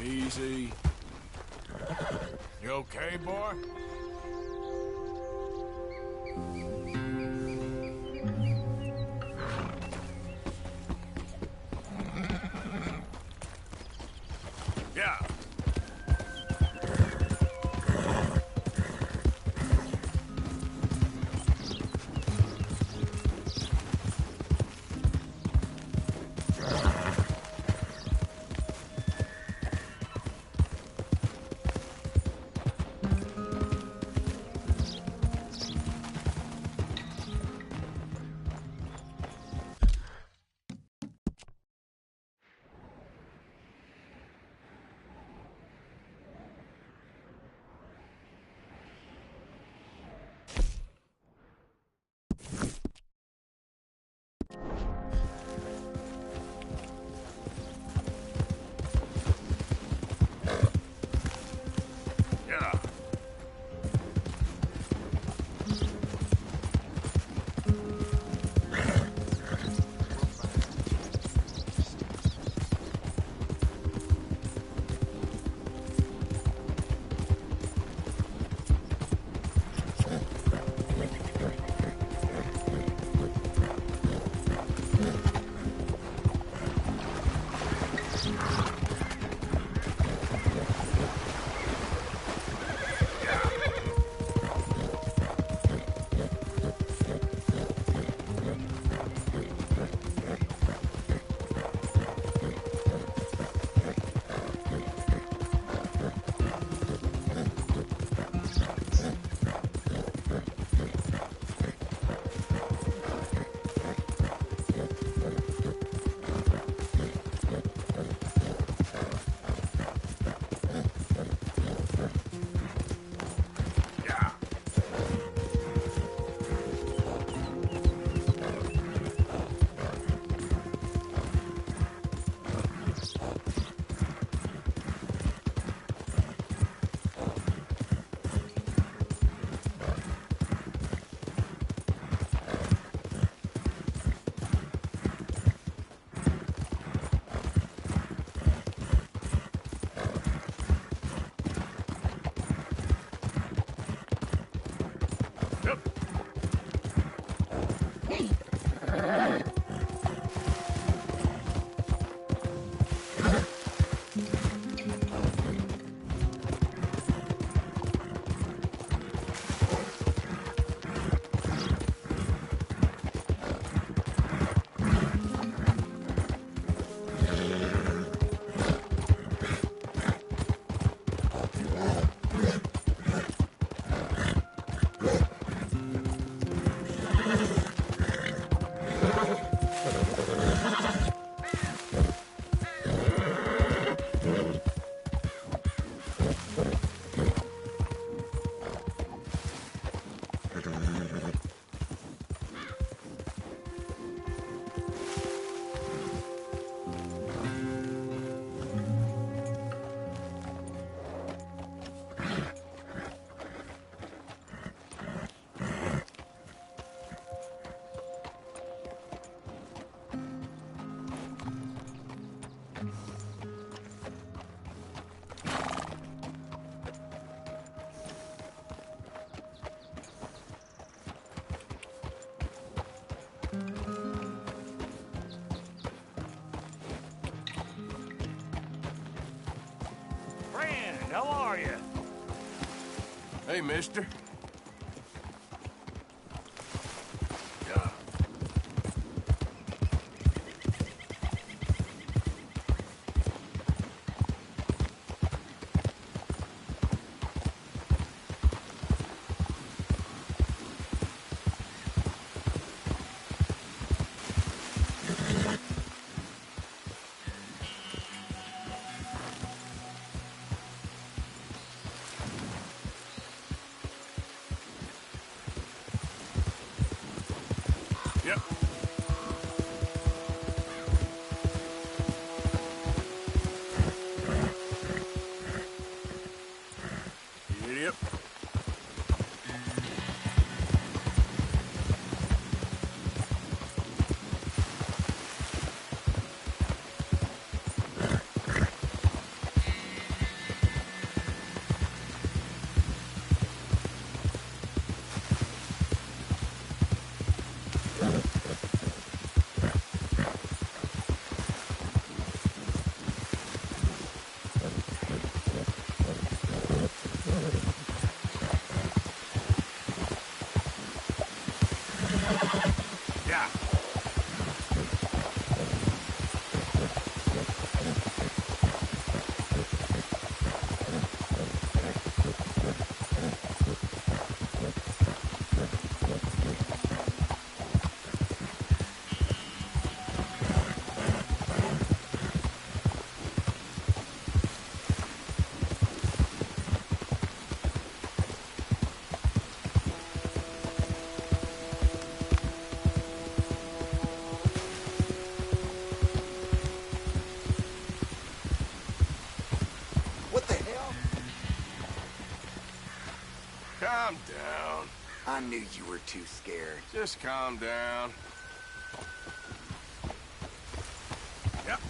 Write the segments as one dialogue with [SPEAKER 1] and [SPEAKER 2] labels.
[SPEAKER 1] Easy. You okay, boy? Yeah.
[SPEAKER 2] How are you?
[SPEAKER 1] Hey, mister. Calm down.
[SPEAKER 2] I knew you were too scared.
[SPEAKER 1] Just calm down. Yep.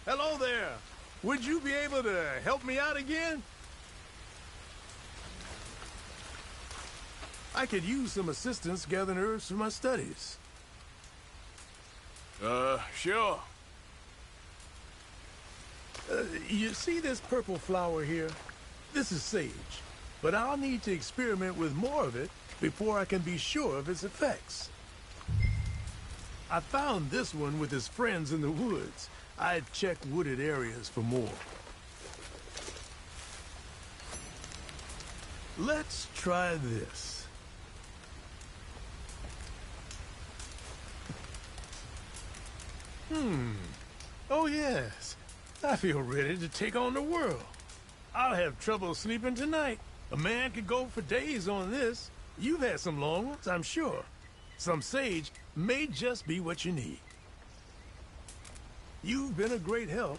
[SPEAKER 3] Hello there. Would you be able to help me out again? I could use some assistance gathering herbs for my studies.
[SPEAKER 1] Sure.
[SPEAKER 3] You see this purple flower here? This is sage, but I'll need to experiment with more of it before I can be sure of its effects. I found this one with his friends in the woods. I'd check wooded areas for more. Let's try this. Oh yes. I feel ready to take on the world. I'll have trouble sleeping tonight. A man could go for days on this. You've had some long ones, I'm sure. Some sage may just be what you need. You've been a great help.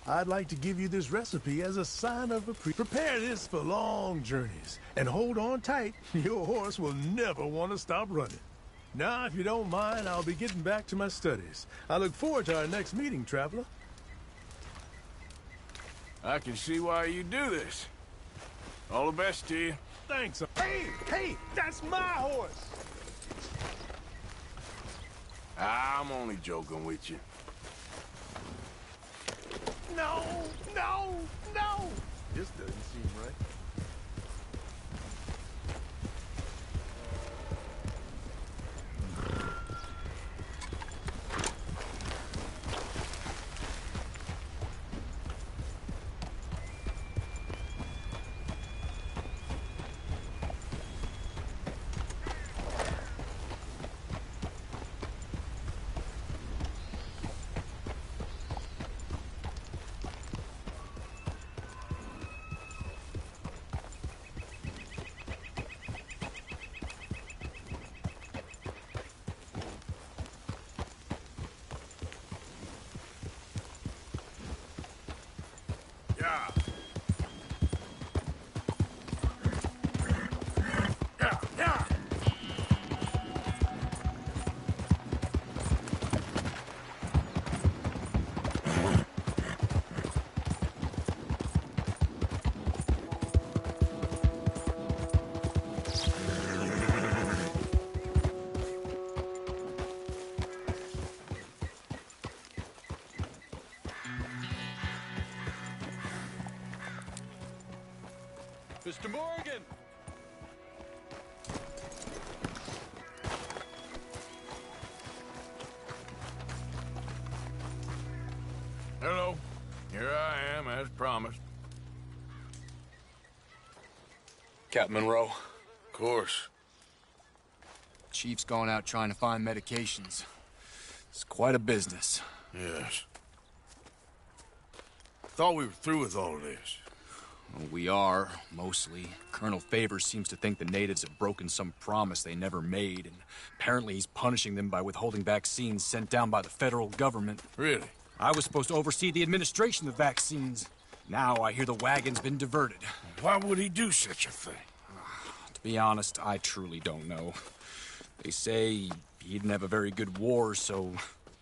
[SPEAKER 3] I'd like to give you this recipe as a sign of appreciation. Prepare this for long journeys, and hold on tight. Your horse will never want to stop running. Now, if you don't mind, I'll be getting back to my studies. I look forward to our next meeting, traveler.
[SPEAKER 1] I can see why you do this. All the best to you.
[SPEAKER 3] Thanks. Hey, that's my horse!
[SPEAKER 1] I'm only joking with you.
[SPEAKER 3] No! This doesn't seem right.
[SPEAKER 1] Yeah.
[SPEAKER 4] Mr. Morgan!
[SPEAKER 1] Hello. Here I am, as promised.
[SPEAKER 4] Captain Monroe.
[SPEAKER 1] Of course.
[SPEAKER 4] Chief's gone out trying to find medications. It's quite a business.
[SPEAKER 1] Yes. Thought we were through with all of this.
[SPEAKER 4] Well, we are, mostly. Colonel Favors seems to think the natives have broken some promise they never made, and apparently he's punishing them by withholding vaccines sent down by the federal government.
[SPEAKER 1] Really?
[SPEAKER 4] I was supposed to oversee the administration of vaccines. Now I hear the wagon's been diverted.
[SPEAKER 1] Why would he do such a thing?
[SPEAKER 4] To be honest, I truly don't know. They say he didn't have a very good war, so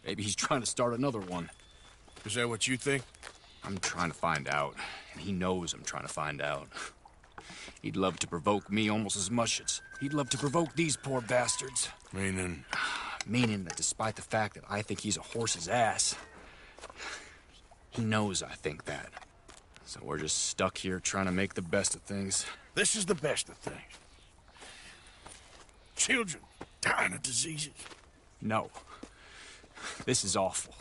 [SPEAKER 4] maybe he's trying to start another one.
[SPEAKER 1] Is that what you think?
[SPEAKER 4] I'm trying to find out, and he knows I'm trying to find out. He'd love to provoke me almost as much as he'd love to provoke these poor bastards.
[SPEAKER 1] Meaning?
[SPEAKER 4] Meaning that despite the fact that I think he's a horse's ass, he knows I think that. So we're just stuck here trying to make the best of things.
[SPEAKER 1] This is the best of things. Children dying of diseases.
[SPEAKER 4] No. This is awful.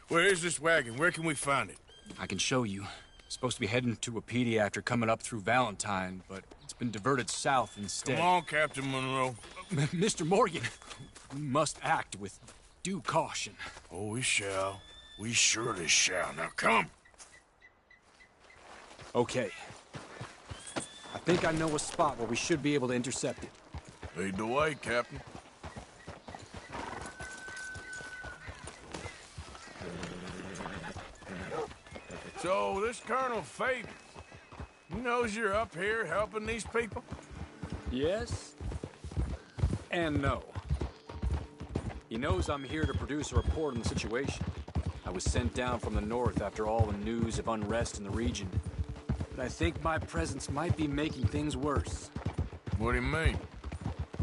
[SPEAKER 1] Where is this wagon? Where can we find it?
[SPEAKER 4] I can show you. Supposed to be heading to Wapiti after coming up through Valentine, but it's been diverted south instead.
[SPEAKER 1] Come on, Captain Monroe.
[SPEAKER 4] Mr. Morgan, we must act with due caution.
[SPEAKER 1] Oh, we shall. We surely shall. Now come.
[SPEAKER 4] Okay. I think I know a spot where we should be able to intercept it.
[SPEAKER 1] Lead the way, Captain. So, this Colonel Favors, he knows you're up here helping these people?
[SPEAKER 4] Yes and no. He knows I'm here to produce a report on the situation. I was sent down from the north after all the news of unrest in the region. But I think my presence might be making things worse.
[SPEAKER 1] What do you mean?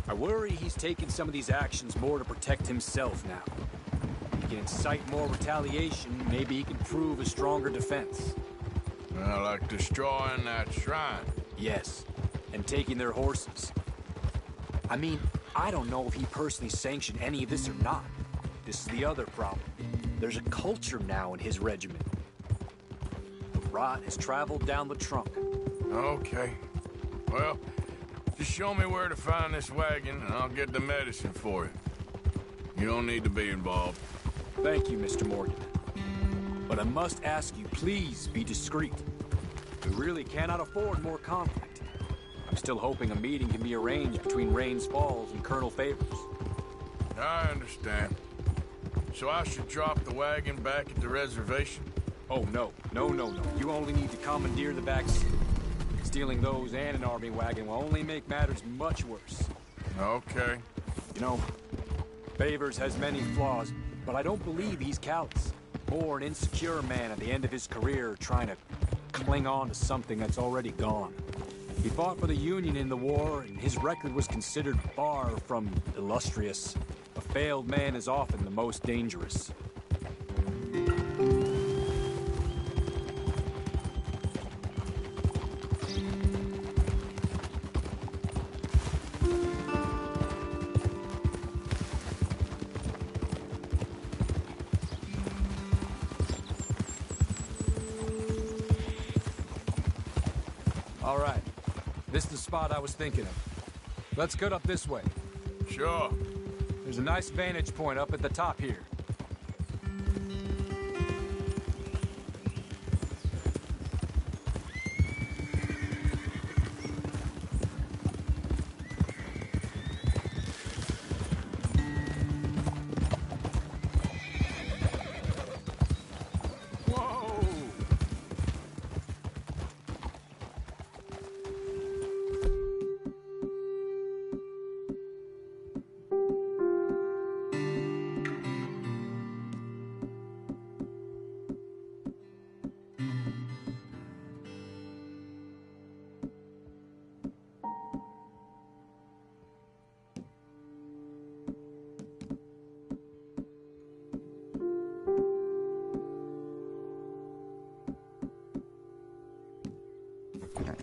[SPEAKER 4] I worry he's taking some of these actions more to protect himself now. If he can incite more retaliation, maybe he can prove a stronger defense.
[SPEAKER 1] Like destroying that shrine.
[SPEAKER 4] Yes, and taking their horses. I mean, I don't know if he personally sanctioned any of this or not. This is the other problem. There's a culture now in his regiment. The rot has traveled down the trunk.
[SPEAKER 1] Okay. Well, just show me where to find this wagon, and I'll get the medicine for you. You don't need to be involved.
[SPEAKER 4] Thank you, Mr. Morgan. But I must ask you, please be discreet. We really cannot afford more conflict. I'm still hoping a meeting can be arranged between Rains Falls and Colonel Favors.
[SPEAKER 1] I understand. So I should drop the wagon back at the reservation?
[SPEAKER 4] Oh, no. No. You only need to commandeer the back seat. Stealing those and an army wagon will only make matters much worse.
[SPEAKER 1] Okay.
[SPEAKER 4] You know, Favors has many flaws, but I don't believe he's callous. More an insecure man at the end of his career trying to cling on to something that's already gone. He fought for the Union in the war, and his record was considered far from illustrious. A failed man is often the most dangerous. All right. This is the spot I was thinking of. Let's cut up this way.
[SPEAKER 1] Sure.
[SPEAKER 4] There's a nice vantage point up at the top here.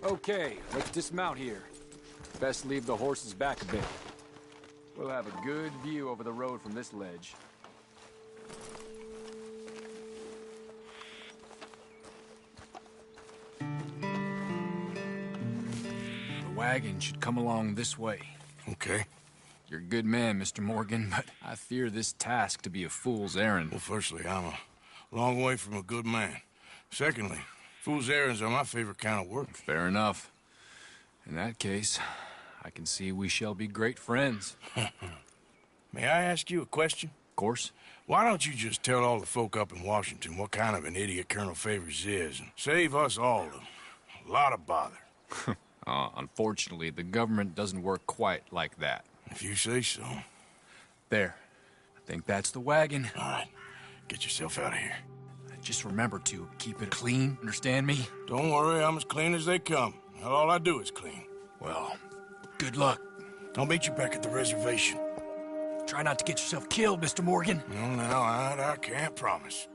[SPEAKER 4] Okay, let's dismount here. Best leave the horses back a bit. We'll have a good view over the road from this ledge. The wagon should come along this way.
[SPEAKER 1] Okay.
[SPEAKER 4] You're a good man, Mr. Morgan, but I fear this task to be a fool's errand.
[SPEAKER 1] Well, firstly, I'm a long way from a good man. Secondly, fool's errands are my favorite kind of work.
[SPEAKER 4] Fair enough. In that case, I can see we shall be great friends.
[SPEAKER 1] May I ask you a question?
[SPEAKER 4] Of course.
[SPEAKER 1] Why don't you just tell all the folk up in Washington what kind of an idiot Colonel Favors is, and save us all a lot of bother?
[SPEAKER 4] Unfortunately, the government doesn't work quite like that.
[SPEAKER 1] If you say so.
[SPEAKER 4] There. I think that's the wagon.
[SPEAKER 1] All right. Get yourself out of here.
[SPEAKER 4] Just remember to keep it clean, understand me?
[SPEAKER 1] Don't worry, I'm as clean as they come. Not all I do is clean.
[SPEAKER 4] Well, good luck.
[SPEAKER 1] I'll meet you back at the reservation.
[SPEAKER 4] Try not to get yourself killed, Mr. Morgan.
[SPEAKER 1] No, I can't promise.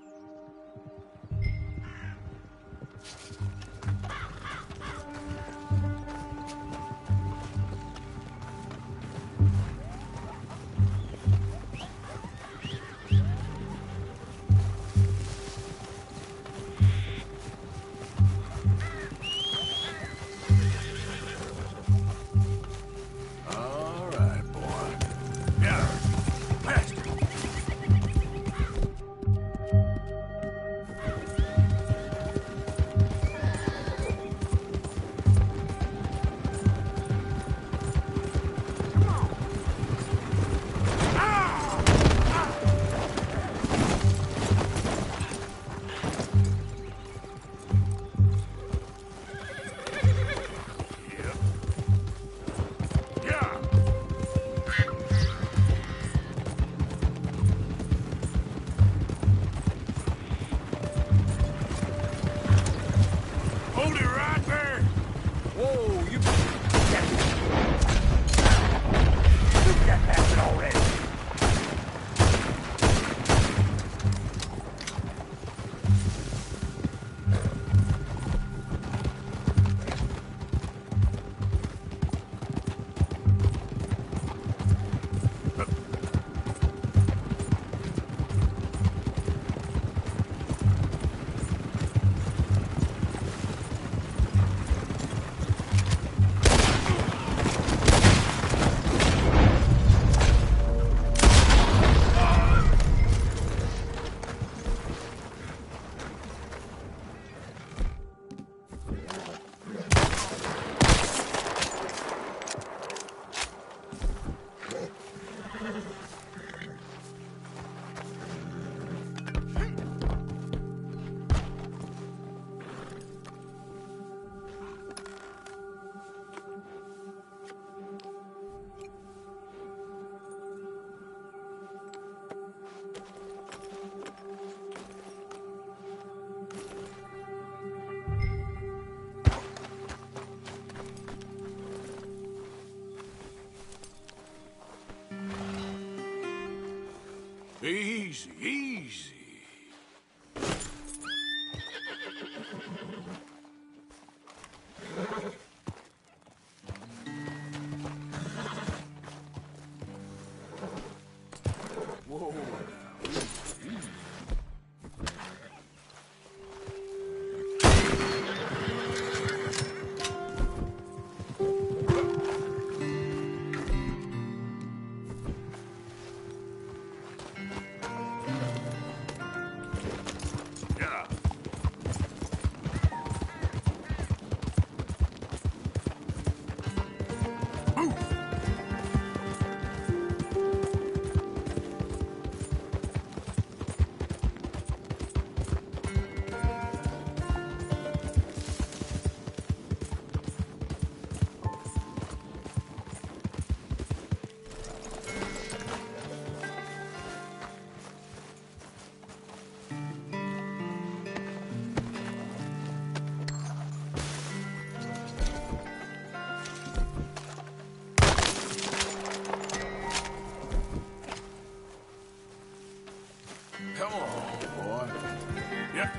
[SPEAKER 1] Easy, easy. Whoa. Yeah. Come on, boy. Yep.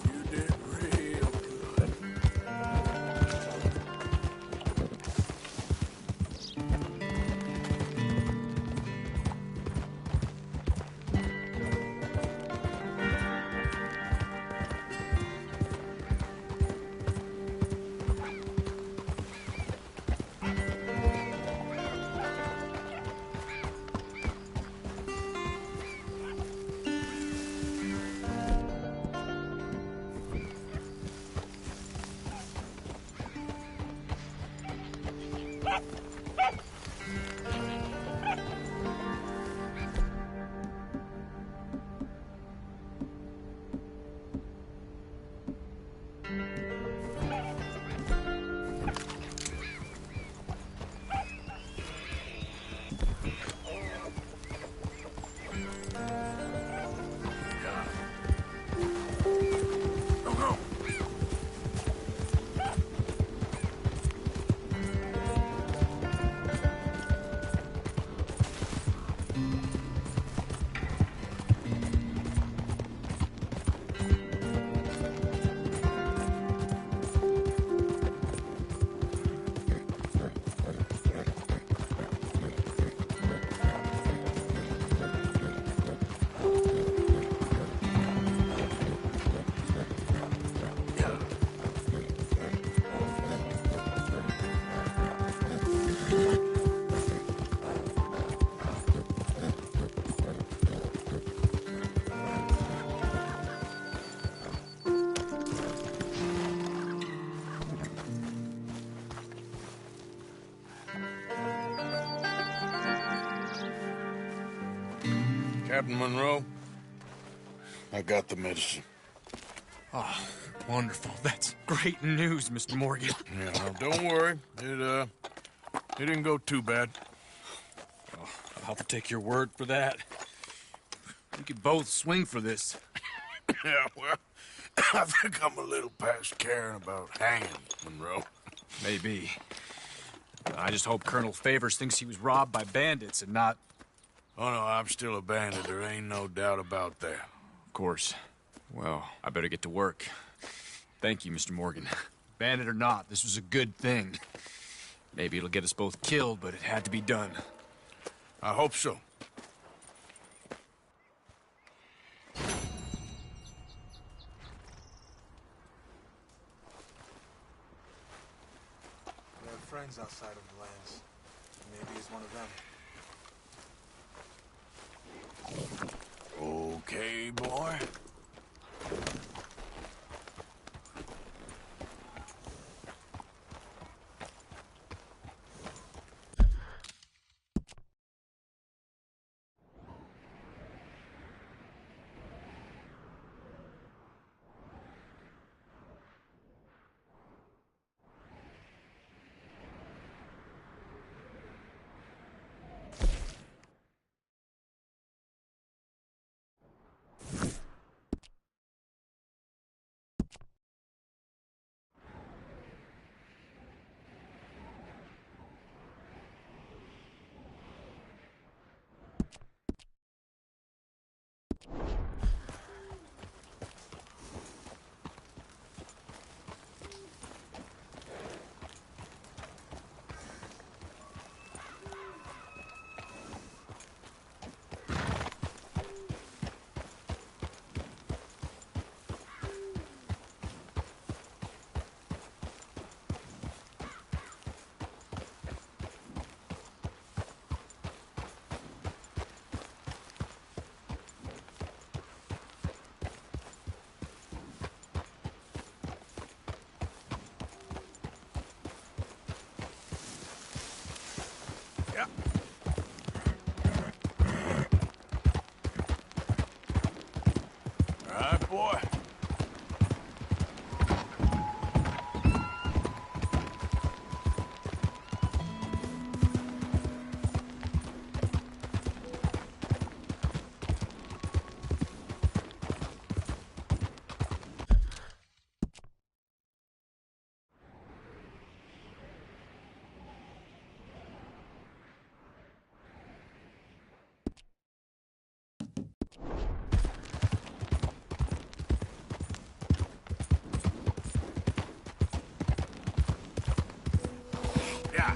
[SPEAKER 1] You did real good. Go, go. Yeah. Captain Monroe, I got the medicine.
[SPEAKER 4] Oh, wonderful. That's great news, Mr. Morgan.
[SPEAKER 1] Yeah, now, don't worry. It didn't go too bad.
[SPEAKER 4] I'll have to take your word for that. We could both swing for this.
[SPEAKER 1] Yeah, well, I think I'm a little past caring about hanging, Monroe.
[SPEAKER 4] Maybe. I just hope Colonel Favors thinks he was robbed by bandits and not...
[SPEAKER 1] Oh, no, I'm still a bandit. There ain't no doubt about that.
[SPEAKER 4] Of course. Well, I better get to work. Thank you, Mr. Morgan. Bandit or not, this was a good thing. Maybe it'll get us both killed, but it had to be done.
[SPEAKER 1] I hope so.
[SPEAKER 5] We have friends outside of the lands. Maybe he's one of them.
[SPEAKER 1] Okay, boy. Yeah. All right, boy. Yeah.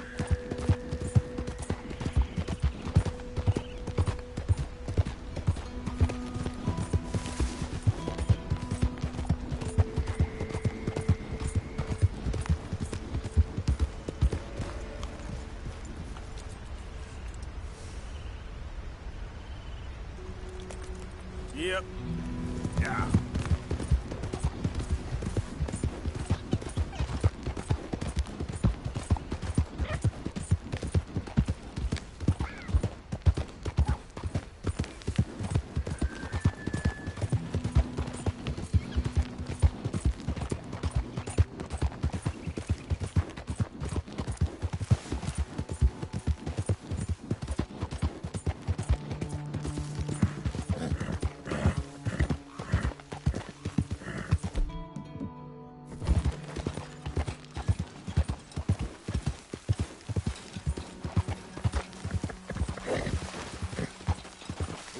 [SPEAKER 1] Yep. Yeah.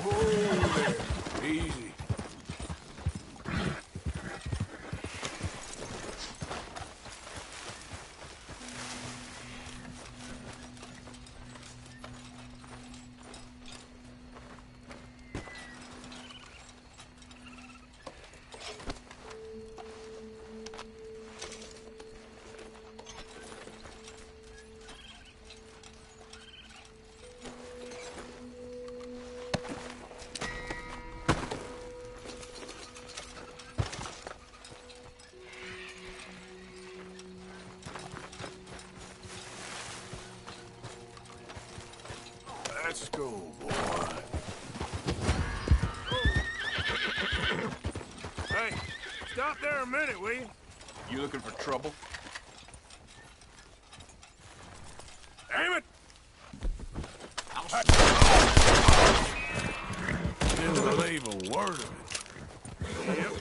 [SPEAKER 1] Whoa there. Easy. Let's go, boy. Hey, stop there a minute, will you?
[SPEAKER 6] You looking for trouble?
[SPEAKER 1] Damn it! Didn't believe a word of it. Yep.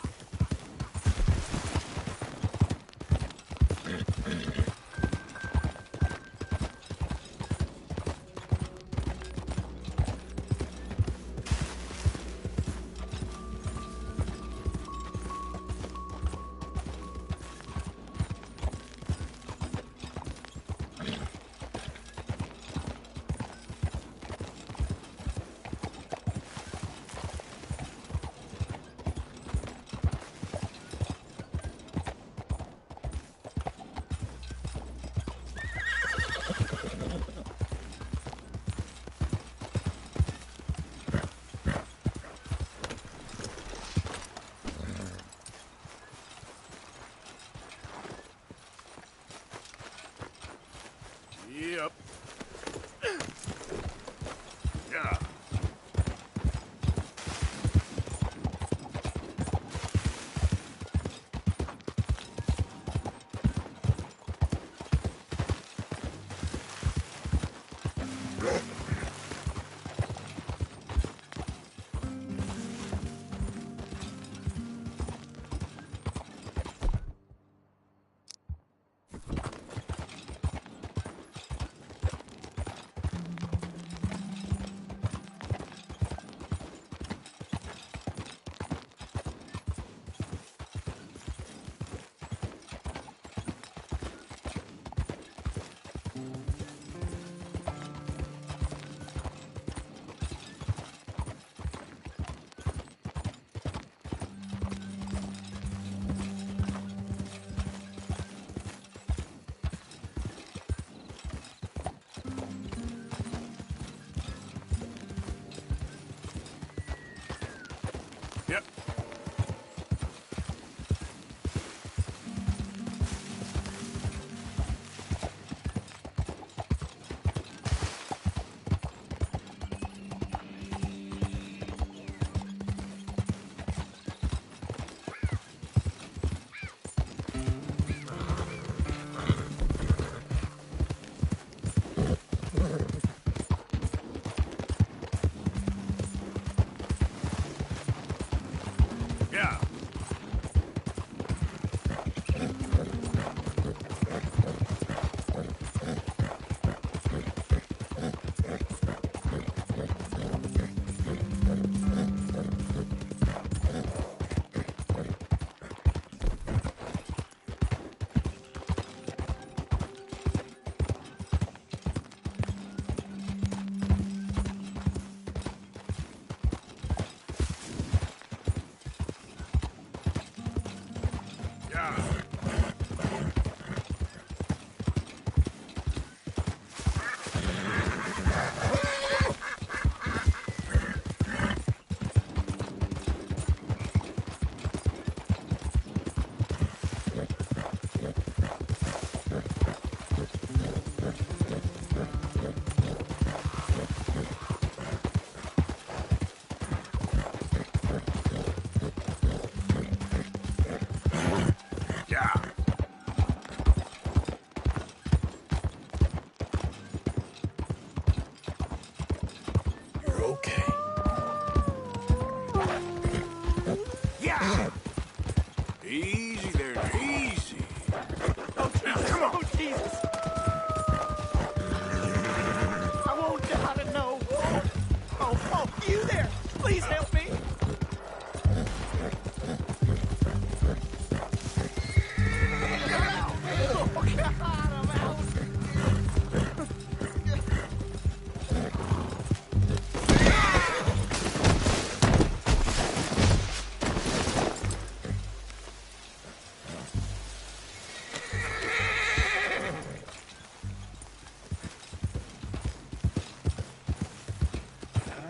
[SPEAKER 4] Please help me!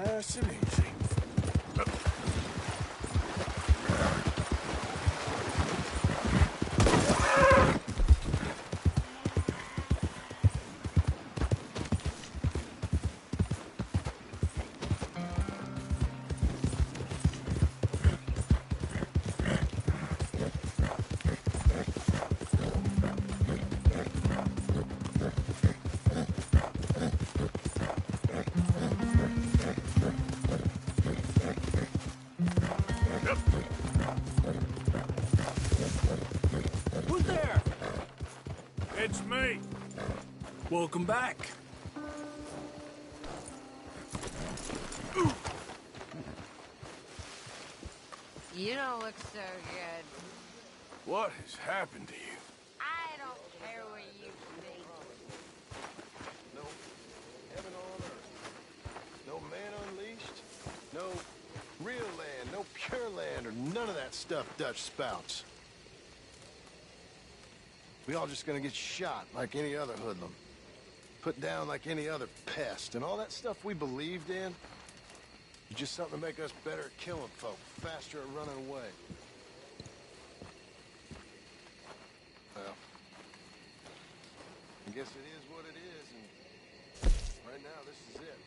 [SPEAKER 1] Nice and easy.
[SPEAKER 4] Who's there?
[SPEAKER 1] It's me.
[SPEAKER 4] Welcome back.
[SPEAKER 6] You don't look so good.
[SPEAKER 1] What has happened to you?
[SPEAKER 6] I don't care what you think.
[SPEAKER 7] No heaven on earth. No man unleashed. No real land. No pure land or none of that stuff Dutch spouts. We all just gonna get shot like any other hoodlum. Put down like any other pest. And all that stuff we believed in is just something to make us better at killing folk, faster at running away. Well, I guess it is what it is, and right now this is it.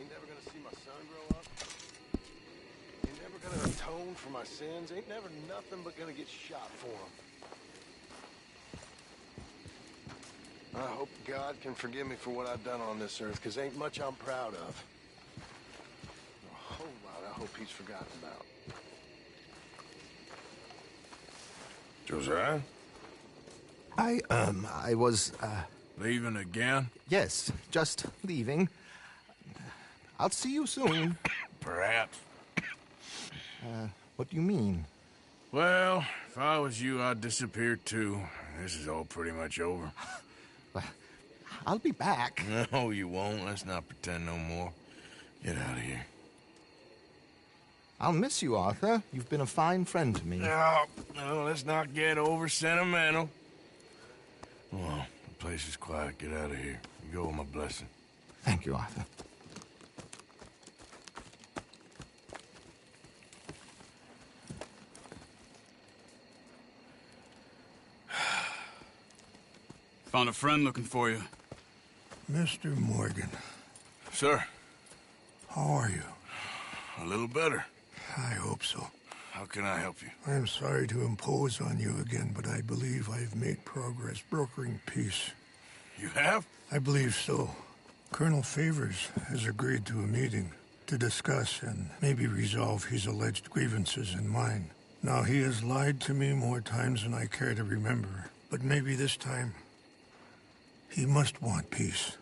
[SPEAKER 7] Ain't never gonna see my son grow up. Ain't never gonna atone for my sins. Ain't never nothing but gonna get shot for them. I hope God can forgive me for what I've done on this earth, because ain't much I'm proud of. A whole lot I hope he's forgotten about.
[SPEAKER 1] Josiah?
[SPEAKER 8] I was,
[SPEAKER 1] Leaving again?
[SPEAKER 8] yes, just leaving. I'll see you soon.
[SPEAKER 1] Perhaps.
[SPEAKER 8] What do you mean?
[SPEAKER 1] Well, if I was you, I'd disappear too. This is all pretty much over.
[SPEAKER 8] I'll be back.
[SPEAKER 1] No, you won't. Let's not pretend no more. Get out of here.
[SPEAKER 8] I'll miss you, Arthur. You've been a fine friend to me.
[SPEAKER 1] No, let's not get over sentimental. Well, the place is quiet. Get out of here. You go with my blessing.
[SPEAKER 8] Thank you, Arthur.
[SPEAKER 9] Found a friend looking for you.
[SPEAKER 3] Mr. Morgan,
[SPEAKER 1] Sir,
[SPEAKER 3] how are you?
[SPEAKER 1] a little better.
[SPEAKER 3] I hope so.
[SPEAKER 1] How can I help you?
[SPEAKER 3] I'm sorry to impose on you again, but I believe I've made progress brokering peace.
[SPEAKER 1] You have?
[SPEAKER 3] I believe so. Colonel Favors has agreed to a meeting to discuss and maybe resolve his alleged grievances and mine. Now, he has lied to me more times than I care to remember, but maybe this time he must want peace.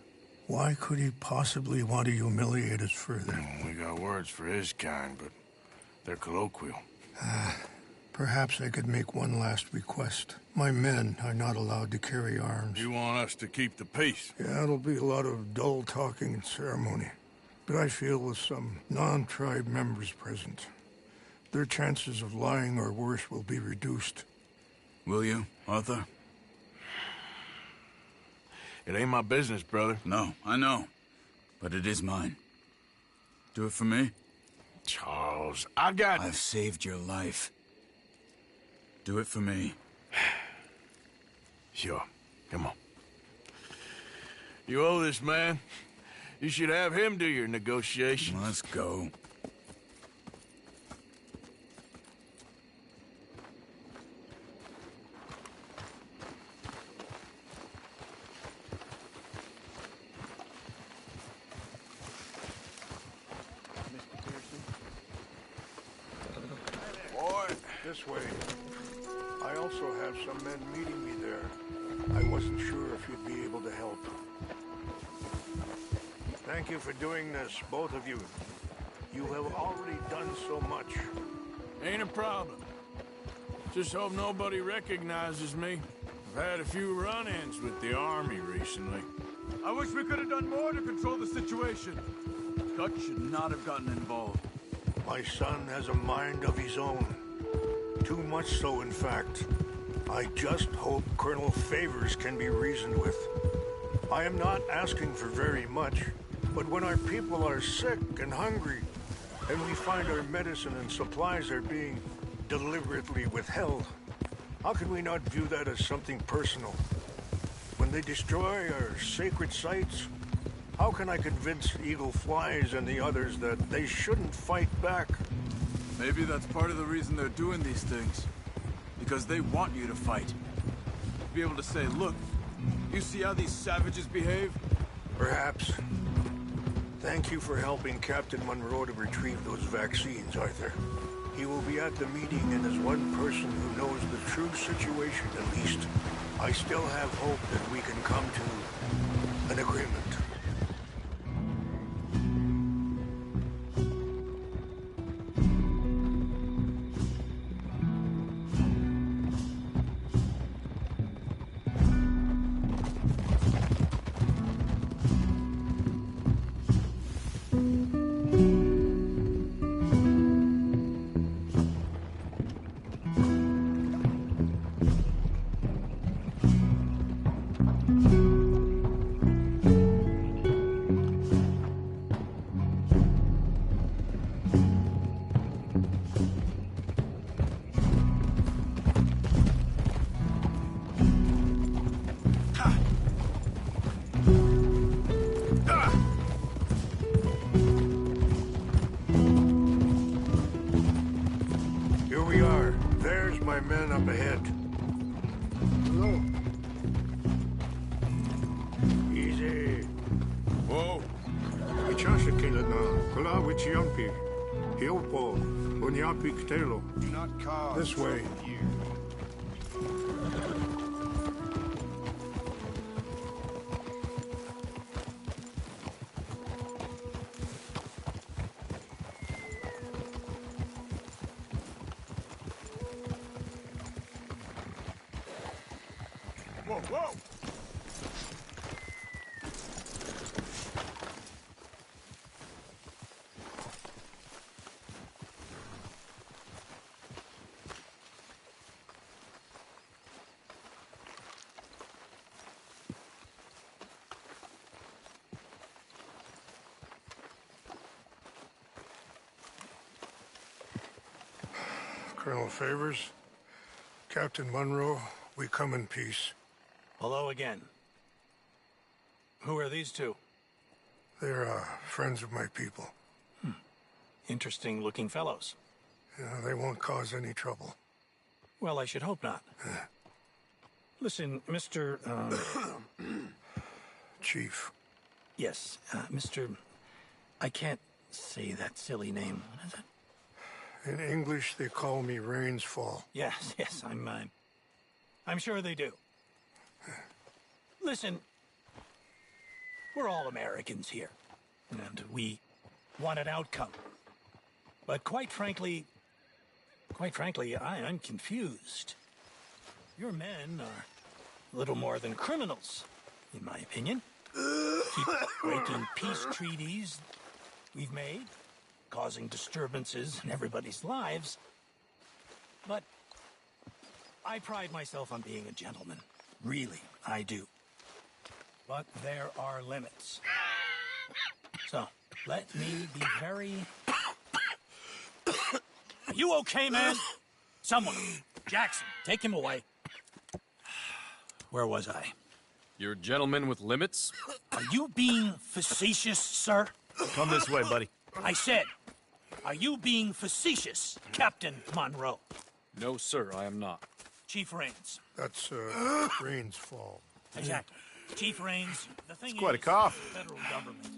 [SPEAKER 3] Why could he possibly want to humiliate us further?
[SPEAKER 1] We got words for his kind, but they're colloquial.
[SPEAKER 3] Perhaps I could make one last request. My men are not allowed to carry arms.
[SPEAKER 1] You want us to keep the peace?
[SPEAKER 3] Yeah, it'll be a lot of dull talking and ceremony. But I feel with some non-tribe members present, their chances of lying or worse will be reduced.
[SPEAKER 9] Will you, Arthur?
[SPEAKER 1] It ain't my business, brother.
[SPEAKER 9] No, I know. But it is mine. Do it for me?
[SPEAKER 1] Charles, I've
[SPEAKER 9] saved your life. Do it for me.
[SPEAKER 1] Sure. Come on. You owe this man. You should have him do your negotiations.
[SPEAKER 9] Let's go.
[SPEAKER 3] Boy, this way. I also have some men meeting me there. I wasn't sure if you'd be able to help. Thank
[SPEAKER 10] Thank you for doing this, both of you. You have already done so much.
[SPEAKER 1] Ain't a problem. Just hope nobody recognizes me. I've had a few run-ins with the army recently.
[SPEAKER 9] I wish we could have done more to control the situation. Cut should not have gotten involved.
[SPEAKER 10] My son has a mind of his own. Too much so, in fact. I just hope Colonel Favors can be reasoned with. I am not asking for very much, but when our people are sick and hungry, and we find our medicine and supplies are being deliberately withheld, how can we not view that as something personal? When they destroy our sacred sites, how can I convince Eagle Flies and the others that they shouldn't fight back?
[SPEAKER 9] Maybe that's part of the reason they're doing these things. Because they want you to fight. Be able to say, look, you see how these savages behave?
[SPEAKER 10] Perhaps. Thank you for helping Captain Monroe to retrieve those vaccines, Arthur. He will be at the meeting, and as one person who knows the true situation at least, I still have hope that we can come to an agreement. Here we are. There's my men up ahead. Hello. Easy.
[SPEAKER 1] Whoa.
[SPEAKER 10] Not cause.
[SPEAKER 3] This way.
[SPEAKER 1] Whoa, whoa!
[SPEAKER 10] Colonel Favors, Captain Monroe, we come in peace.
[SPEAKER 5] Hello again. Who are these two?
[SPEAKER 10] They're friends of my people.
[SPEAKER 5] Interesting looking fellows.
[SPEAKER 10] Yeah, they won't cause any trouble.
[SPEAKER 5] Well, I should hope not. Listen, Mr.
[SPEAKER 10] Chief.
[SPEAKER 5] Yes, Mr. I can't say that silly name. What is it?
[SPEAKER 10] In English, they call me Rains Fall.
[SPEAKER 5] Yes, yes, I'm sure they do. Listen, we're all Americans here, and we want an outcome. But quite frankly, I'm confused. Your men are a little more than criminals, in my opinion. Keep breaking peace treaties we've made, causing disturbances in everybody's lives. But I pride myself on being a gentleman. Really, I do. But there are limits. So, let me be very... Are you okay, man? Someone. Jackson, take him away. Where was I?
[SPEAKER 11] You're a gentleman with limits?
[SPEAKER 5] Are you being facetious, sir?
[SPEAKER 11] Come this way, buddy.
[SPEAKER 5] I said, are you being facetious, Captain Monroe?
[SPEAKER 11] No, sir, I am not.
[SPEAKER 5] Chief Rains.
[SPEAKER 10] That's, Rains Fall.
[SPEAKER 5] Exactly. Chief Rains, the thing
[SPEAKER 12] It's quite a
[SPEAKER 5] is,
[SPEAKER 12] cough.
[SPEAKER 5] the federal government.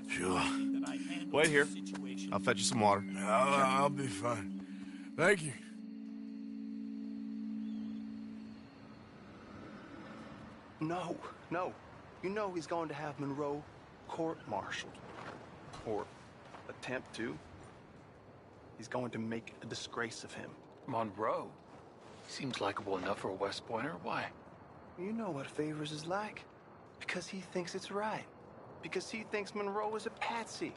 [SPEAKER 1] Sure.
[SPEAKER 5] That I handle
[SPEAKER 12] Wait here.
[SPEAKER 5] the situation.
[SPEAKER 12] I'll fetch you some water.
[SPEAKER 1] I'll be fine. Thank you.
[SPEAKER 2] No, no. You know he's going to have Monroe
[SPEAKER 12] court-martialed. Or attempt to. He's going to make a disgrace of him.
[SPEAKER 13] Monroe? Seems likable enough for a West Pointer. Why?
[SPEAKER 12] You know what Favors is like. Because he thinks it's right. Because he thinks Monroe is a patsy.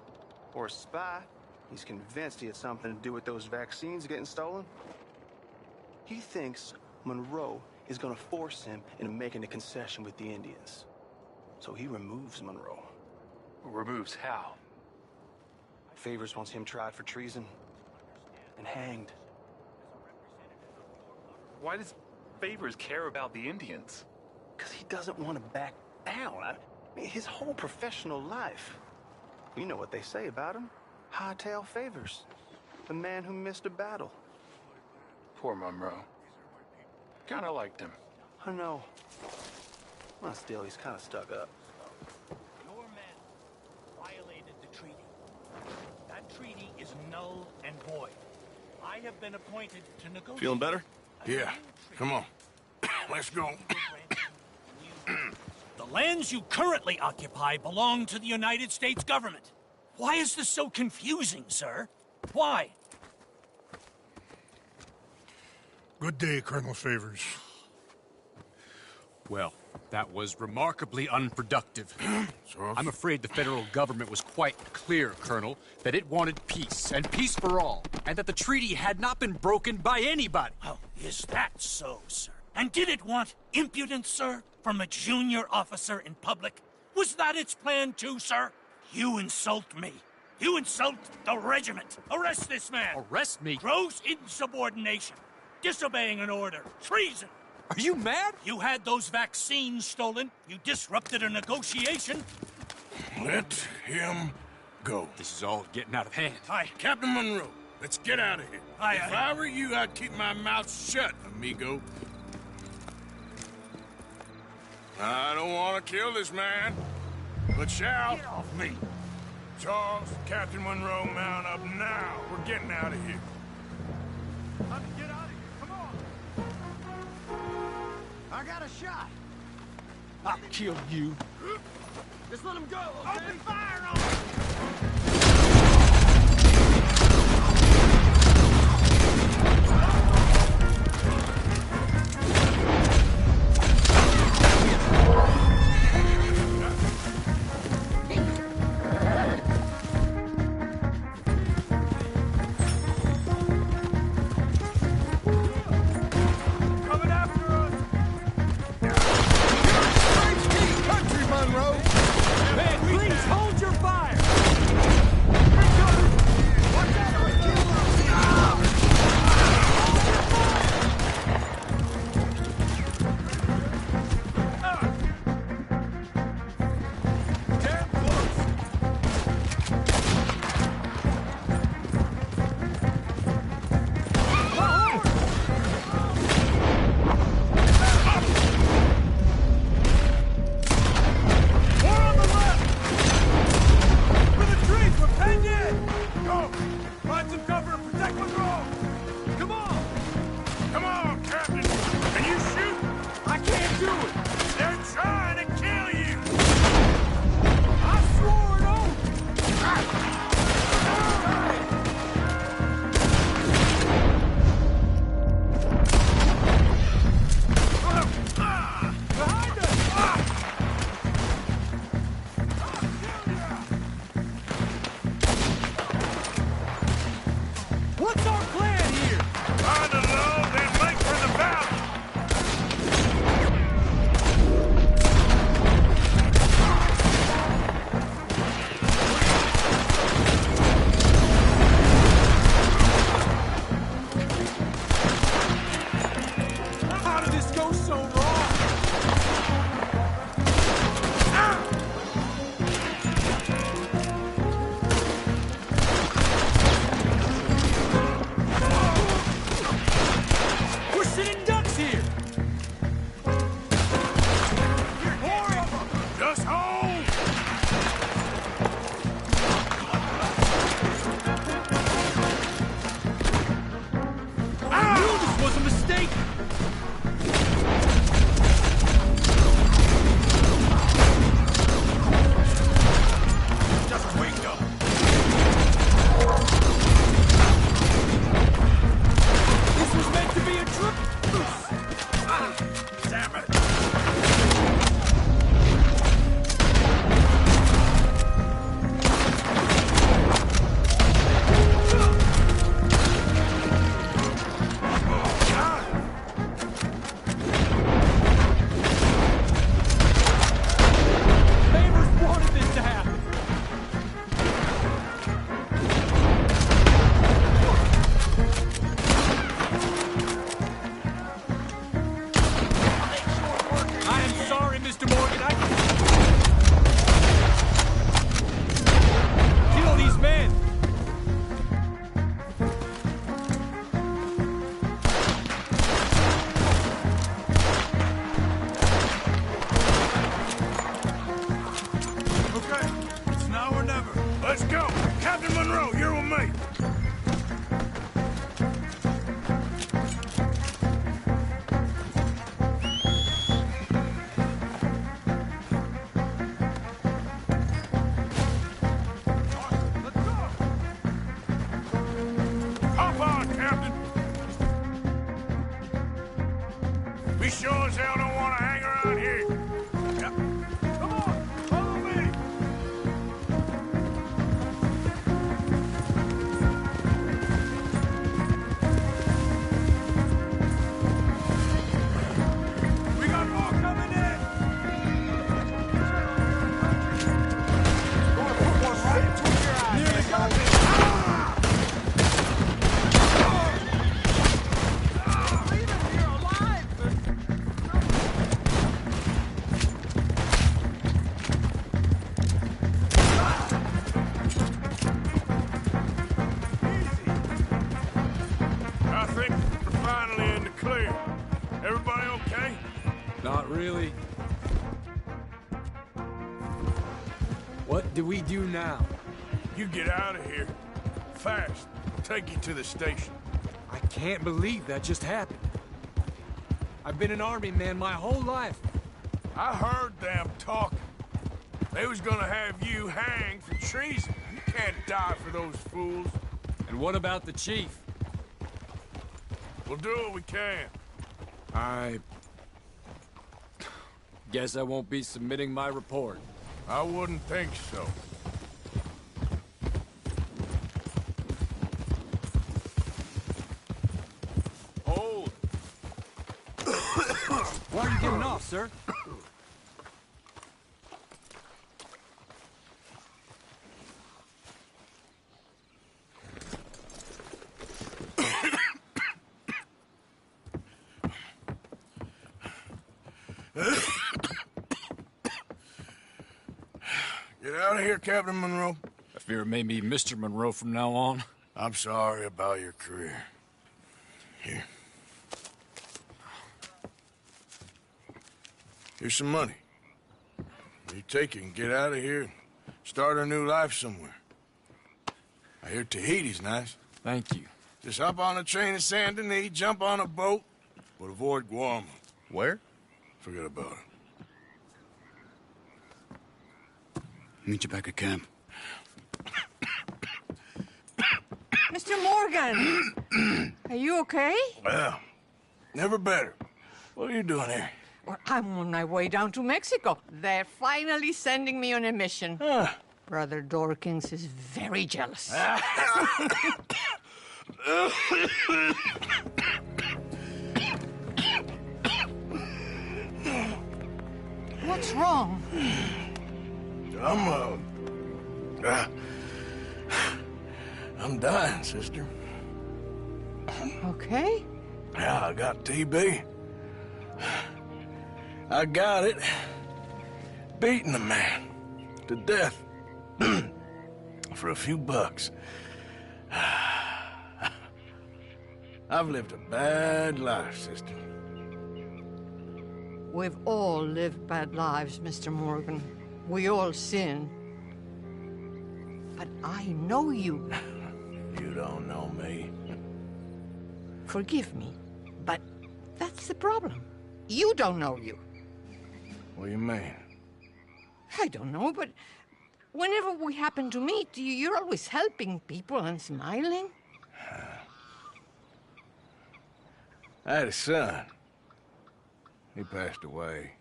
[SPEAKER 12] Or a spy. He's convinced he had something to do with those vaccines getting stolen. He thinks Monroe is gonna force him into making a concession with the Indians. So he removes Monroe.
[SPEAKER 13] Removes how?
[SPEAKER 12] Favors wants him tried for treason and hanged.
[SPEAKER 13] Why does Favors care about the Indians?
[SPEAKER 12] Because he doesn't want to back down. I mean, his whole professional life. You know what they say about him. Hightail Favors. The man who missed a battle.
[SPEAKER 13] Poor Monroe. Kinda liked him.
[SPEAKER 12] I know. Well, still, he's kind of stuck up.
[SPEAKER 5] Your men violated the treaty. That treaty is null and void. I have been appointed to negotiate.
[SPEAKER 1] Feeling better? Yeah. Come on. Let's go.
[SPEAKER 5] The lands you currently occupy belong to the United States government. Why is this so confusing, sir? Why?
[SPEAKER 10] Good day, Colonel Favors.
[SPEAKER 4] Well, that was remarkably unproductive. I'm afraid the federal government was quite clear, Colonel, that it wanted peace, and peace for all, and that the treaty had not been broken by anybody.
[SPEAKER 5] Oh, is that so, sir? And did it want impudence, sir, from a junior officer in public? Was that its plan too, sir? You insult me. You insult the regiment. Arrest this man.
[SPEAKER 4] Arrest me?
[SPEAKER 5] Gross insubordination. Disobeying an order. Treason.
[SPEAKER 4] Are you mad?
[SPEAKER 5] You had those vaccines stolen. You disrupted a negotiation.
[SPEAKER 1] Let him go.
[SPEAKER 4] This is all getting out of hand.
[SPEAKER 5] Aye.
[SPEAKER 1] Captain Monroe, let's get out of here.
[SPEAKER 5] Aye,
[SPEAKER 1] if
[SPEAKER 5] aye.
[SPEAKER 1] I were you, I'd keep my mouth shut, amigo. I don't want to kill this man, but shall.
[SPEAKER 5] Get off me.
[SPEAKER 1] Charles, Captain Monroe, mount up now. We're getting out of here.
[SPEAKER 5] Let me get out of here. Come on.
[SPEAKER 2] I got a shot.
[SPEAKER 4] I'll kill you.
[SPEAKER 2] Just let him go, okay?
[SPEAKER 5] Open fire on him.
[SPEAKER 8] Country, Monroe!
[SPEAKER 4] Man, please hold your fire!
[SPEAKER 1] Wake up!
[SPEAKER 4] This was meant to be a trip!
[SPEAKER 1] Damn it!
[SPEAKER 4] Favors wanted this to happen! I am sorry, Mr. Morgan. Kill these men!
[SPEAKER 1] Okay, it's now or never. Let's go! Captain Monroe, you're with me! Hop on, Captain! We sure as hell don't want to hang around here. Yep. Come on, follow me! We got more coming in! Gonna put one right between your eyes. Nearly got me! I think we're finally in the clear. Everybody okay?
[SPEAKER 4] Not really. What do we do now?
[SPEAKER 1] You get out of here. Fast. I'll take you to the station.
[SPEAKER 4] I can't believe that just happened. I've been an army man my whole life.
[SPEAKER 1] I heard them talking. They was gonna have you hanged for treason. You can't die for those fools.
[SPEAKER 4] And what about the chief?
[SPEAKER 1] We'll do what we can.
[SPEAKER 4] I guess I won't be submitting my report.
[SPEAKER 1] I wouldn't think so. Hold.
[SPEAKER 4] Why are you getting off, sir?
[SPEAKER 1] Get out of here, Captain Monroe.
[SPEAKER 11] I fear it may be Mr. Monroe from now on.
[SPEAKER 1] I'm sorry about your career. Here. Here's some money. You take it and get out of here and start a new life somewhere. I hear Tahiti's nice.
[SPEAKER 11] Thank you.
[SPEAKER 1] Just hop on a train to Saint Denis, jump on a boat, but avoid Guam.
[SPEAKER 11] Where?
[SPEAKER 1] Forget about it.
[SPEAKER 14] Meet you back at camp.
[SPEAKER 6] Mr. Morgan! Are you okay?
[SPEAKER 1] Well, never better. What are you doing here?
[SPEAKER 6] Well, I'm on my way down to Mexico. They're finally sending me on a mission. Brother Dorkins is very jealous. What's wrong?
[SPEAKER 1] I'm dying, sister.
[SPEAKER 6] Okay.
[SPEAKER 1] Yeah, I got TB. I got it. Beating a man to death for a few bucks. I've lived a bad life, sister.
[SPEAKER 6] We've all lived bad lives, Mr. Morgan. We all sin. But I know you.
[SPEAKER 1] You don't know me.
[SPEAKER 6] Forgive me, but that's the problem. You don't know you.
[SPEAKER 1] What do you mean?
[SPEAKER 6] I don't know, but Whenever we happen to meet, you're always helping people and smiling.
[SPEAKER 1] I had a son. He passed away.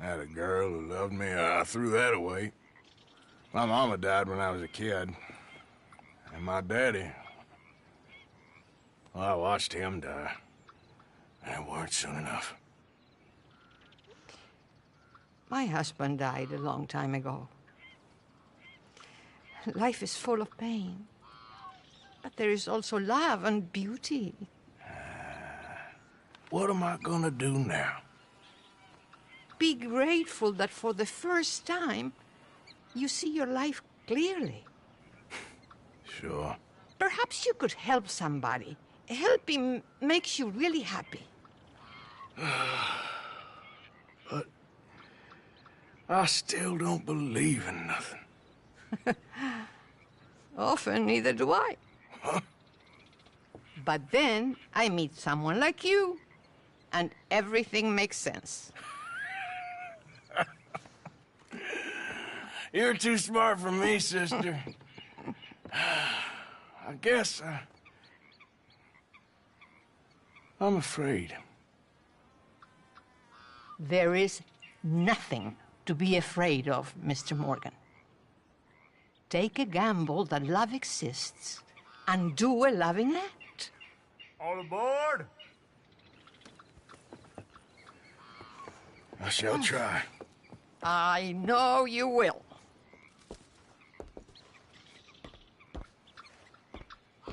[SPEAKER 1] I had a girl who loved me. I threw that away. My mama died when I was a kid. And my daddy... Well, I watched him die. And it weren't soon enough.
[SPEAKER 6] My husband died a long time ago. Life is full of pain. But there is also love and beauty.
[SPEAKER 1] What am I gonna do now?
[SPEAKER 6] Be grateful that for the first time, you see your life clearly.
[SPEAKER 1] Sure.
[SPEAKER 6] Perhaps you could help somebody. Helping makes you really happy.
[SPEAKER 1] But I still don't believe in nothing.
[SPEAKER 6] Often, neither do I.
[SPEAKER 1] Huh?
[SPEAKER 6] But then I meet someone like you, and everything makes sense.
[SPEAKER 1] You're too smart for me, sister. I guess I'm afraid.
[SPEAKER 6] There is nothing to be afraid of, Mr. Morgan. Take a gamble that love exists and do a loving act.
[SPEAKER 1] All aboard! I shall try.
[SPEAKER 6] I know you will.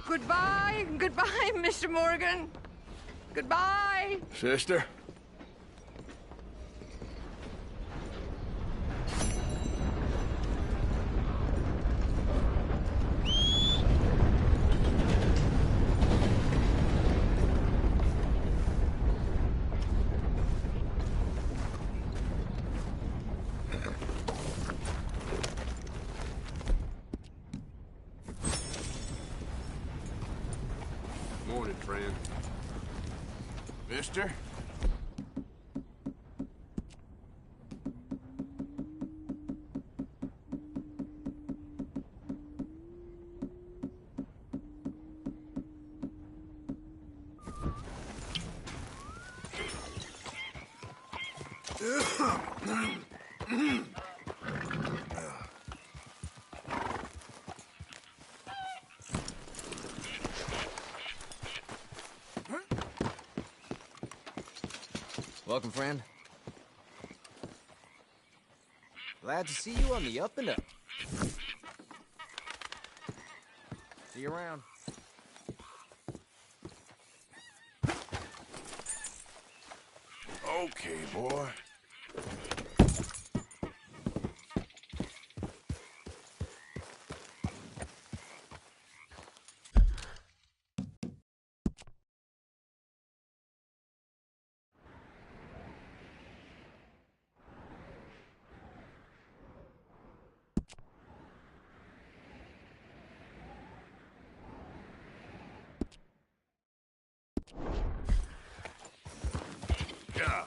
[SPEAKER 6] Goodbye, goodbye, Mr. Morgan. Goodbye.
[SPEAKER 1] Sister?
[SPEAKER 15] Morning, friend.
[SPEAKER 1] Mister?
[SPEAKER 16] Welcome, friend. Glad to see you on the up and up. See you around.
[SPEAKER 1] Okay, boy. Yeah.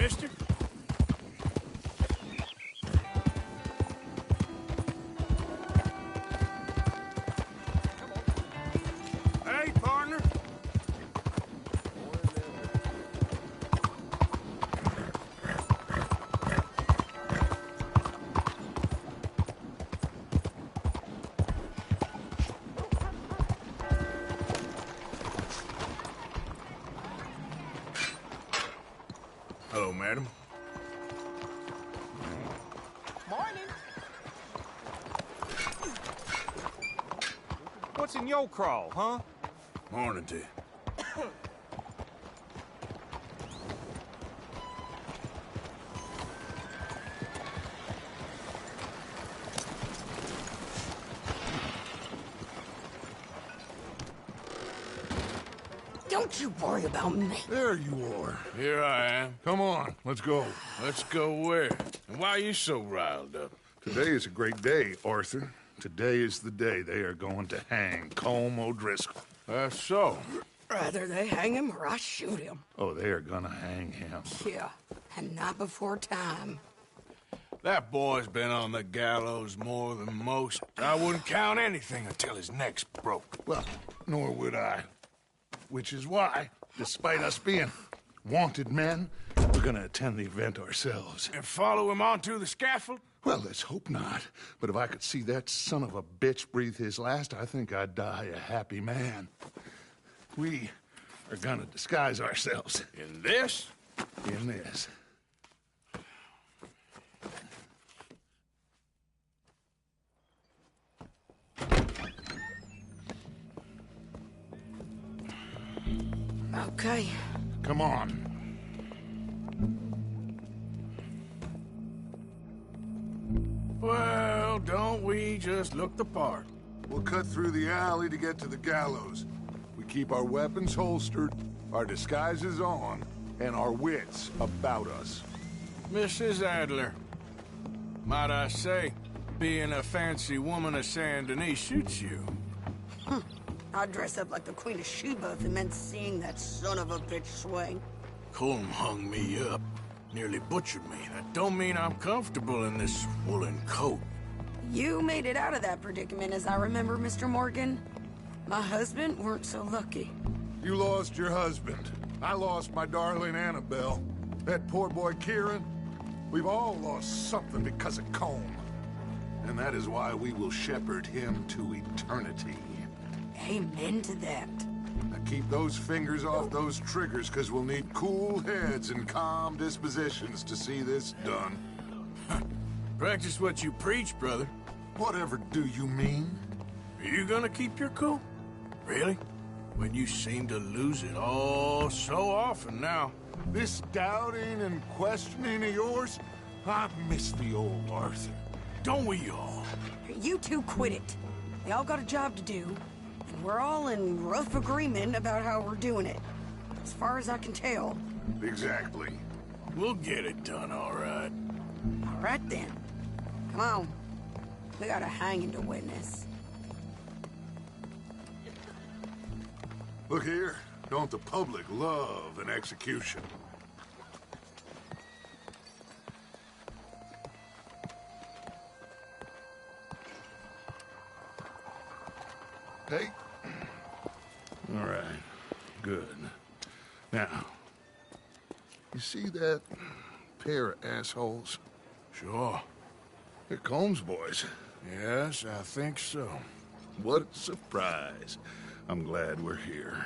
[SPEAKER 1] mister. Hey, partner. Hello, madam.
[SPEAKER 2] Morning. What's in your crawl, huh?
[SPEAKER 1] Morning to you.
[SPEAKER 15] Don't you worry about me.
[SPEAKER 1] There you are. Here I am. Come on, let's go. Let's go where? And why are you so riled up?
[SPEAKER 17] Today is a great day, Arthur. Today is the day they are going to hang Colm O'Driscoll.
[SPEAKER 1] That's so.
[SPEAKER 15] Rather they hang him or I shoot him.
[SPEAKER 17] Oh, they are gonna hang him.
[SPEAKER 15] Yeah, and not before time.
[SPEAKER 1] That boy's been on the gallows more than most. I wouldn't count anything until his neck's broke.
[SPEAKER 17] Well, nor would I. Which is why, despite us being wanted men, we're gonna attend the event ourselves.
[SPEAKER 1] And follow him onto the scaffold?
[SPEAKER 17] Well, let's hope not. But if I could see that son of a bitch breathe his last, I think I'd die a happy man. We are gonna disguise ourselves.
[SPEAKER 1] In this?
[SPEAKER 17] In this.
[SPEAKER 15] Okay.
[SPEAKER 17] Come on.
[SPEAKER 1] Well, don't we just look the part?
[SPEAKER 17] We'll cut through the alley to get to the gallows. We keep our weapons holstered, our disguises on, and our wits about us.
[SPEAKER 1] Mrs. Adler, might I say, being a fancy woman of Saint Denis shoots you.
[SPEAKER 15] I'd dress up like the Queen of Sheba if it meant seeing that son of a bitch swing.
[SPEAKER 1] Colm hung me up, nearly butchered me. That don't mean I'm comfortable in this woolen coat.
[SPEAKER 15] You made it out of that predicament, as I remember, Mr. Morgan. My husband weren't so lucky.
[SPEAKER 17] You lost your husband. I lost my darling Annabelle. That poor boy Kieran. We've all lost something because of Colm. And that is why we will shepherd him to eternity.
[SPEAKER 15] Amen to that.
[SPEAKER 17] Now keep those fingers off those triggers, because we'll need cool heads and calm dispositions to see this done.
[SPEAKER 1] Practice what you preach, brother.
[SPEAKER 17] Whatever do you mean?
[SPEAKER 1] Are you gonna keep your cool? Really? When you seem to lose it all so often now.
[SPEAKER 17] This doubting and questioning of yours, I miss the old Arthur.
[SPEAKER 1] Don't we all?
[SPEAKER 15] You two quit it. We all got a job to do, and we're all in rough agreement about how we're doing it. As far as I can tell.
[SPEAKER 17] Exactly.
[SPEAKER 1] We'll get it done, all right.
[SPEAKER 15] All right, then. Come on. We got a hanging to witness.
[SPEAKER 17] Look here. Don't the public love an execution? Hey. All right. Good. Now, you see that pair of assholes?
[SPEAKER 1] Sure.
[SPEAKER 17] They're Colm's boys.
[SPEAKER 1] Yes, I think so.
[SPEAKER 17] What a surprise. I'm glad we're here.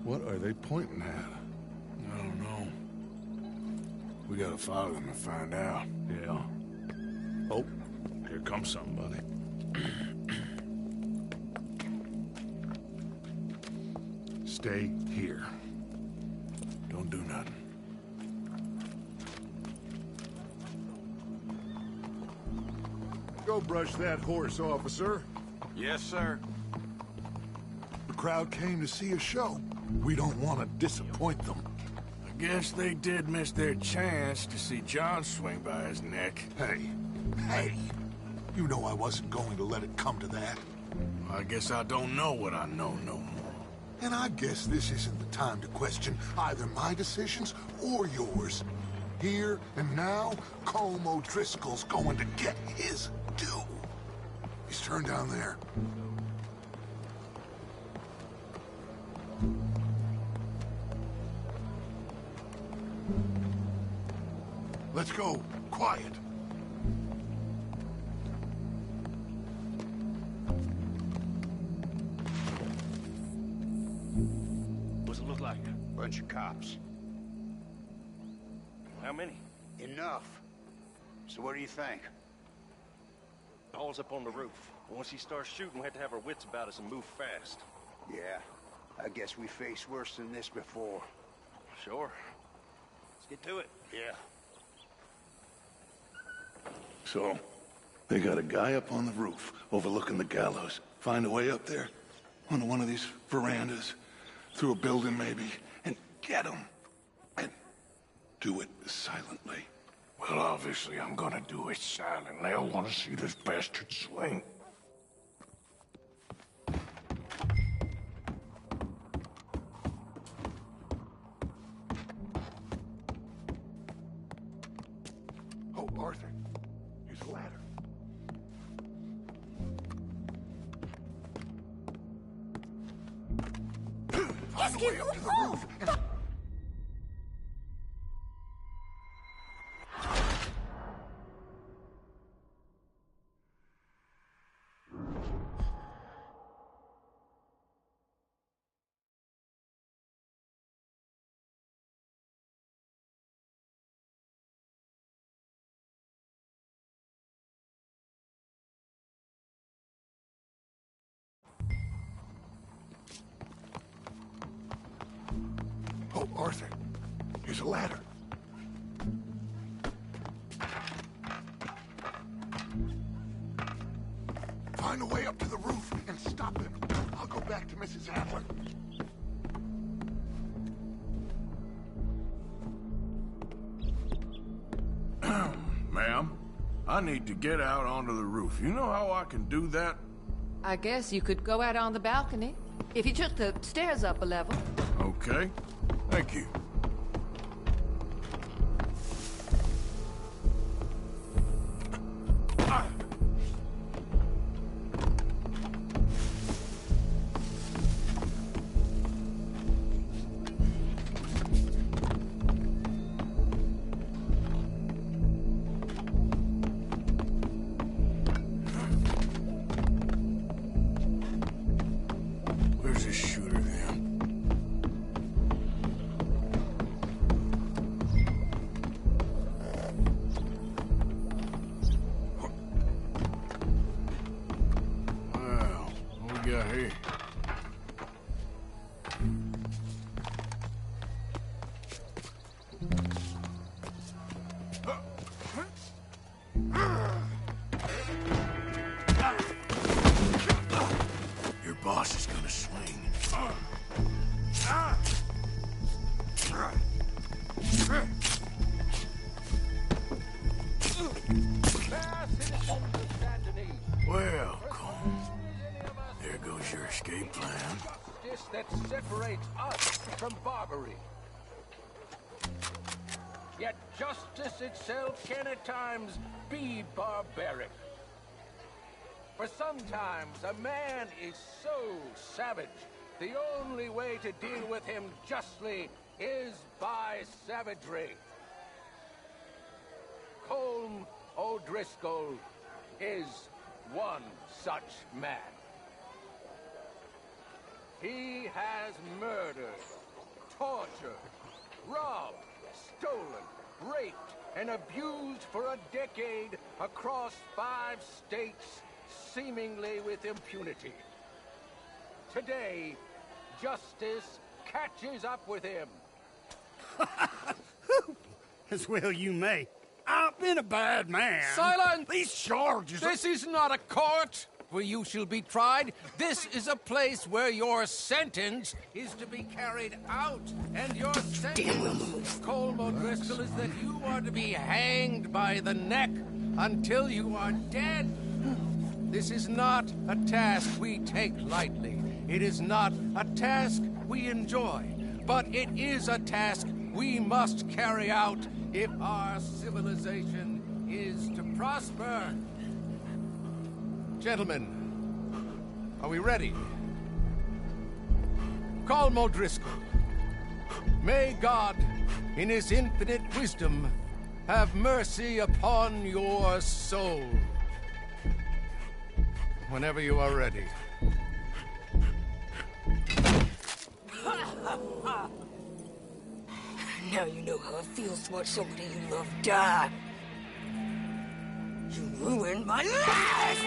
[SPEAKER 17] What are they pointing at?
[SPEAKER 1] I don't know. We gotta follow them and find out.
[SPEAKER 17] Yeah. Oh, here comes somebody. Stay here.
[SPEAKER 1] Don't do nothing.
[SPEAKER 17] Go brush that horse, officer.
[SPEAKER 2] Yes, sir.
[SPEAKER 17] The crowd came to see a show. We don't want to disappoint them.
[SPEAKER 1] I guess they did miss their chance to see John swing by his neck.
[SPEAKER 17] Hey, you know I wasn't going to let it come to that.
[SPEAKER 1] I guess I don't know what I know no more.
[SPEAKER 17] And I guess this isn't the time to question either my decisions or yours. Here and now, Colm O'Driscoll's going to get his due. He's turned down there. Let's go. Quiet.
[SPEAKER 18] What's it look like?
[SPEAKER 19] Bunch of cops.
[SPEAKER 18] How many?
[SPEAKER 19] Enough. So what do you think?
[SPEAKER 18] Paul's up on the roof. Once he starts shooting, we have to have our wits about us and move fast.
[SPEAKER 19] Yeah, I guess we faced worse than this before.
[SPEAKER 18] Sure. Let's get to it.
[SPEAKER 19] Yeah.
[SPEAKER 17] So, they got a guy up on the roof, overlooking the gallows. Find a way up there, onto one of these verandas, through a building maybe, and get him. And do it silently.
[SPEAKER 1] Well, obviously I'm gonna do it silently. I want to see this bastard swing.
[SPEAKER 17] Oh, Arthur, here's a ladder. Find a way up to the roof and... Oh, Arthur, here's a ladder. Find a way up to the roof and stop him. I'll go back to Mrs. Adler.
[SPEAKER 1] Ma'am, I need to get out onto the roof. You know how I can do that?
[SPEAKER 20] I guess you could go out on the balcony. If you took the stairs up a level.
[SPEAKER 1] Okay. Thank you. Where's this shooter then? Well, what we got here? Your boss is gonna swing. Well, Colm, there goes your escape plan.
[SPEAKER 21] Justice that separates us from Barbary. Yet justice itself can at times be barbaric. For sometimes a man is so savage, the only way to deal with him justly is by savagery. Colm O'Driscoll is one such man. He has murdered, tortured, robbed, stolen, raped, and abused for a decade across 5 states, seemingly with impunity. Today, justice catches up with him.
[SPEAKER 22] As well you may. I've been a bad man.
[SPEAKER 21] Silence!
[SPEAKER 22] These charges...
[SPEAKER 21] This is not a court where you shall be tried. This is a place where your sentence is to be carried out. And your sentence, Colm O'Driscoll, is that you are to be hanged by the neck until you are dead. This is not a task we take lightly. It is not a task we enjoy, but it is a task we must carry out if our civilization is to prosper. Gentlemen, are we ready? Call O'Driscoll. May God, in his infinite wisdom, have mercy upon your soul. Whenever you are ready.
[SPEAKER 15] Now you know how it feels to watch somebody you love die. You ruined my life!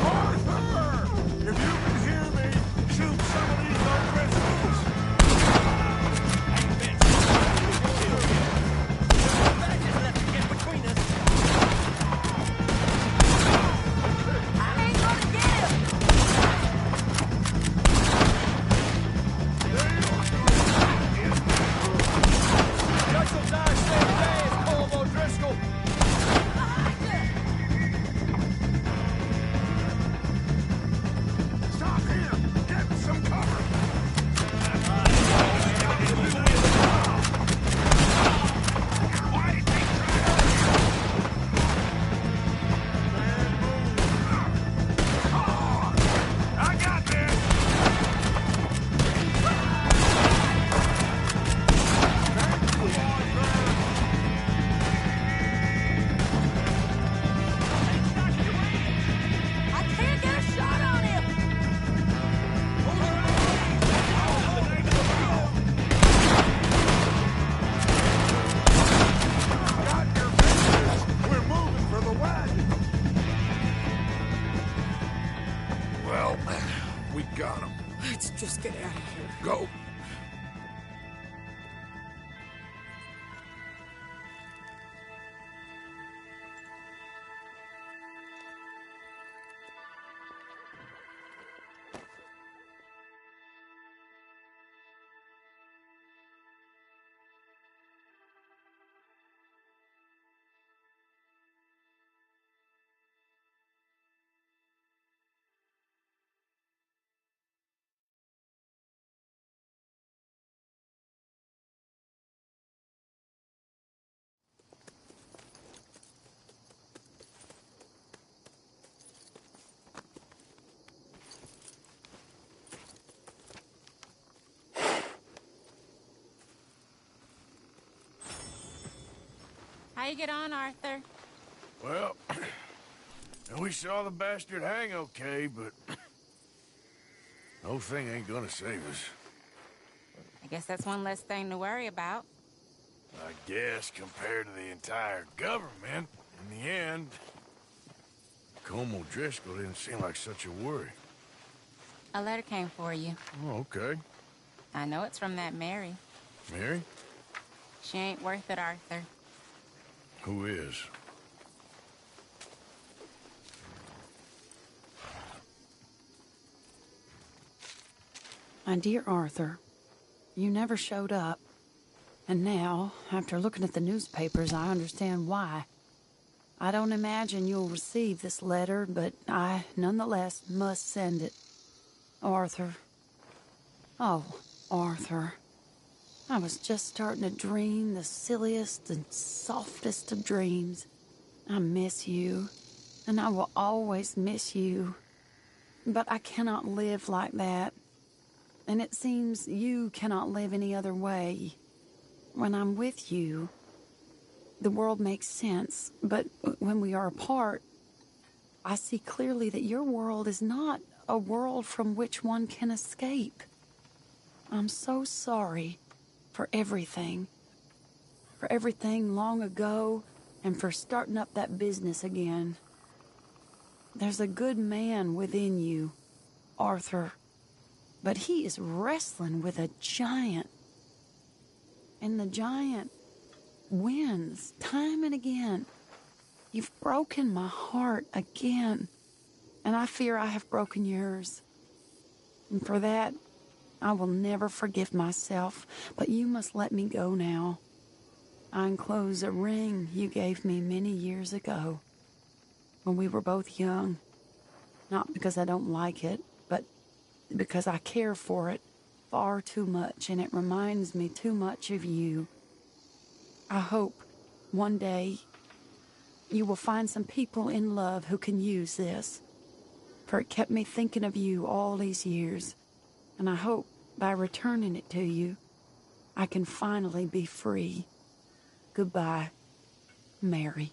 [SPEAKER 17] Arthur! If you can hear me, shoot some of these O'Driscolls!
[SPEAKER 15] Let's just get out of here.
[SPEAKER 17] Go.
[SPEAKER 7] How you get on, Arthur?
[SPEAKER 1] Well, we saw the bastard hang okay, but the whole thing ain't gonna save us.
[SPEAKER 7] I guess that's one less thing to worry about.
[SPEAKER 1] I guess compared to the entire government, in the end, Colm O'Driscoll didn't seem like such a worry.
[SPEAKER 7] A letter came for you.
[SPEAKER 1] Oh, okay.
[SPEAKER 7] I know it's from that Mary.
[SPEAKER 1] Mary?
[SPEAKER 7] She ain't worth it, Arthur.
[SPEAKER 1] Who is?
[SPEAKER 9] My dear Arthur, you never showed up. And now, after looking at the newspapers, I understand why. I don't imagine you'll receive this letter, but I, nonetheless, must send it. Arthur. Oh, Arthur. I was just starting to dream the silliest and softest of dreams. I miss you, and I will always miss you. But I cannot live like that. And it seems you cannot live any other way. When I'm with you, the world makes sense. But when we are apart, I see clearly that your world is not a world from which one can escape. I'm so sorry for everything. For everything long ago, and for starting up that business again. There's a good man within you, Arthur. But he is wrestling with a giant. And the giant wins time and again. You've broken my heart again. And I fear I have broken yours. And for that, I will never forgive myself. But you must let me go now. I enclose a ring you gave me many years ago. when we were both young. Not because I don't like it, but because I care for it far too much, and it reminds me too much of you. I hope one day you will find some people in love who can use this, for it kept me thinking of you all these years, and I hope by returning it to you, I can finally be free. Goodbye, Mary.